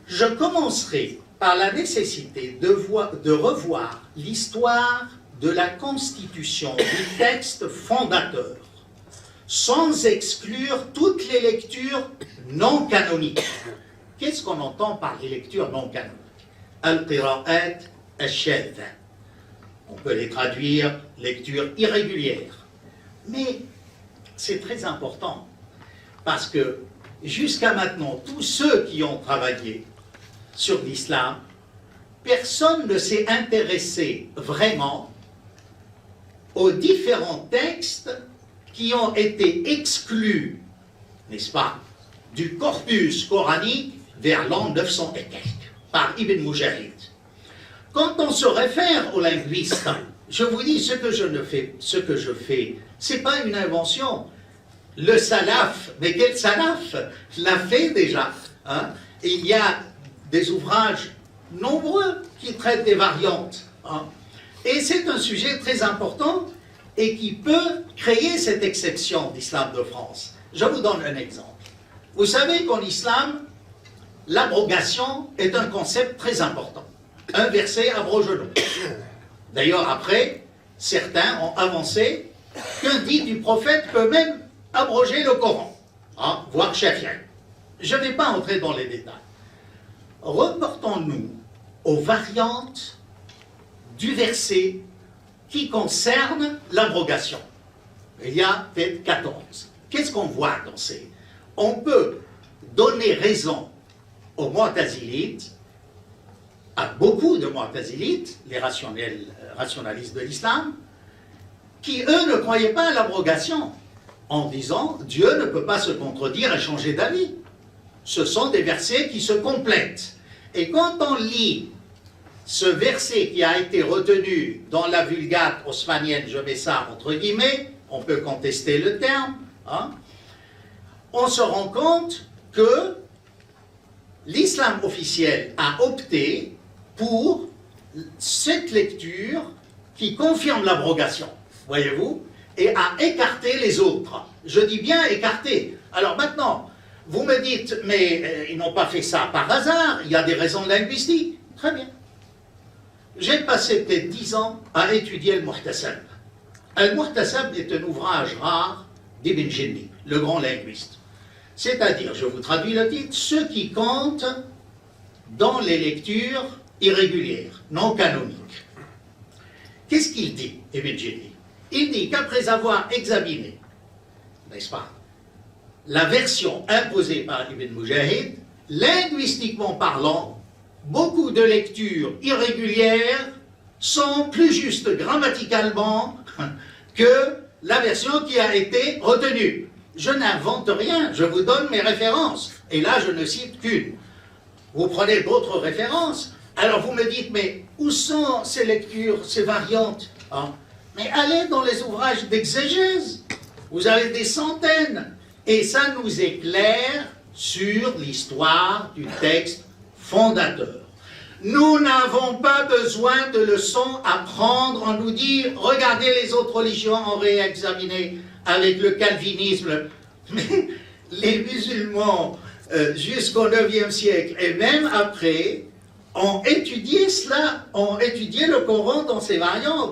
Je commencerai par la nécessité de revoir l'histoire de la constitution du texte fondateur, sans exclure toutes les lectures non canoniques. Qu'est-ce qu'on entend par les lectures non canoniques? Al-qira'at al-shadha. On peut les traduire lecture irrégulière. Mais c'est très important, parce que jusqu'à maintenant, tous ceux qui ont travaillé sur l'islam, personne ne s'est intéressé vraiment aux différents textes qui ont été exclus, n'est-ce pas, du corpus coranique vers l'an 900 et quelques, par Ibn Mujahid. Quand on se réfère aux linguistes, je vous dis ce que je fais, c'est pas une invention. Le salaf, mais quel salaf l'a fait déjà, hein? Il y a des ouvrages nombreux qui traitent des variantes, hein? Et c'est un sujet très important et qui peut créer cette exception d'Islam de France. Je vous donne un exemple. Vous savez qu'en islam, l'abrogation est un concept très important. Un verset abroge l'autre. D'ailleurs, après, certains ont avancé qu'un dit du prophète peut même abroger le Coran, hein, voire Shafi'i. Je ne vais pas entrer dans les détails. Reportons-nous aux variantes du verset qui concerne l'abrogation. Il y a peut-être 14. Qu'est-ce qu'on voit dans ces? On peut donner raison aux Mu'tazilites, à beaucoup de Mu'tazilites, les rationalistes de l'islam, qui, eux, ne croyaient pas à l'abrogation, en disant « Dieu ne peut pas se contredire et changer d'avis ». Ce sont des versets qui se complètent. Et quand on lit ce verset qui a été retenu dans la Vulgate haussmannienne, je mets ça entre guillemets, on peut contester le terme, hein, on se rend compte que l'islam officiel a opté pour cette lecture qui confirme l'abrogation, voyez-vous, et a écarté les autres. Je dis bien écarté. Alors maintenant, vous me dites, mais ils n'ont pas fait ça par hasard, il y a des raisons linguistiques. Très bien. J'ai passé peut-être 10 ans à étudier le Muhtasab. Le Muhtasab est un ouvrage rare d'Ibn Jinni, le grand linguiste. C'est-à-dire, je vous traduis le titre, ce qui compte dans les lectures irrégulières, non canoniques. Qu'est-ce qu'il dit, Ibn Jinni? Il dit qu'après avoir examiné, n'est-ce pas, la version imposée par Ibn Mujahid, linguistiquement parlant, beaucoup de lectures irrégulières sont plus justes grammaticalement que la version qui a été retenue. Je n'invente rien, je vous donne mes références. Et là, je ne cite qu'une. Vous prenez d'autres références. Alors vous me dites, mais où sont ces lectures, ces variantes, hein? Mais allez dans les ouvrages d'exégèse. Vous avez des centaines. Et ça nous éclaire sur l'histoire du texte fondateur. Nous n'avons pas besoin de leçons à prendre. On nous dit, regardez les autres religions, on réexaminé avec le calvinisme. Mais les musulmans, jusqu'au IXe siècle, et même après, ont étudié cela, ont étudié le Coran dans ses variantes.